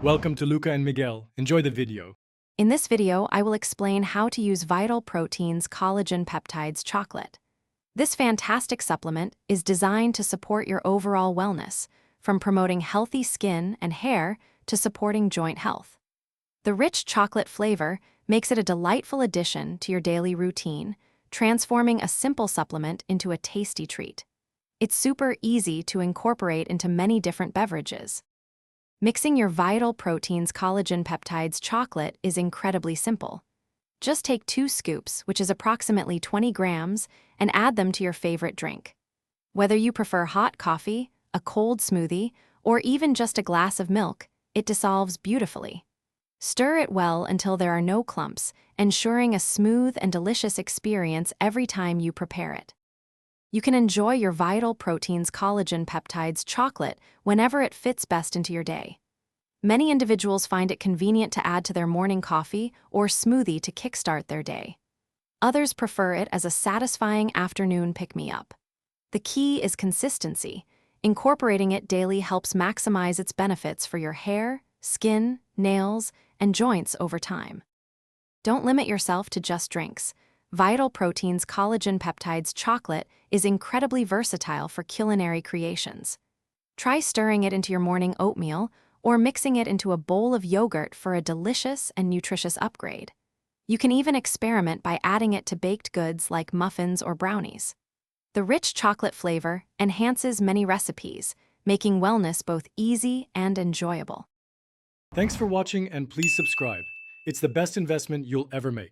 Welcome to Luca and Miguel. Enjoy the video. In this video, I will explain how to use Vital Proteins Collagen Peptides Chocolate. This fantastic supplement is designed to support your overall wellness, from promoting healthy skin and hair to supporting joint health. The rich chocolate flavor makes it a delightful addition to your daily routine, transforming a simple supplement into a tasty treat. It's super easy to incorporate into many different beverages. Mixing your Vital Proteins Collagen Peptides Chocolate is incredibly simple. Just take 2 scoops, which is approximately 20 grams, and add them to your favorite drink. Whether you prefer hot coffee, a cold smoothie, or even just a glass of milk, it dissolves beautifully. Stir it well until there are no clumps, ensuring a smooth and delicious experience every time you prepare it. You can enjoy your Vital Proteins Collagen Peptides Chocolate whenever it fits best into your day. Many individuals find it convenient to add to their morning coffee or smoothie to kickstart their day. Others prefer it as a satisfying afternoon pick-me-up. The key is consistency. Incorporating it daily helps maximize its benefits for your hair, skin, nails, and joints over time. Don't limit yourself to just drinks. Vital Proteins Collagen Peptides Chocolate is incredibly versatile for culinary creations. Try stirring it into your morning oatmeal or mixing it into a bowl of yogurt for a delicious and nutritious upgrade. You can even experiment by adding it to baked goods like muffins or brownies. The rich chocolate flavor enhances many recipes, making wellness both easy and enjoyable. Thanks for watching and please subscribe. It's the best investment you'll ever make.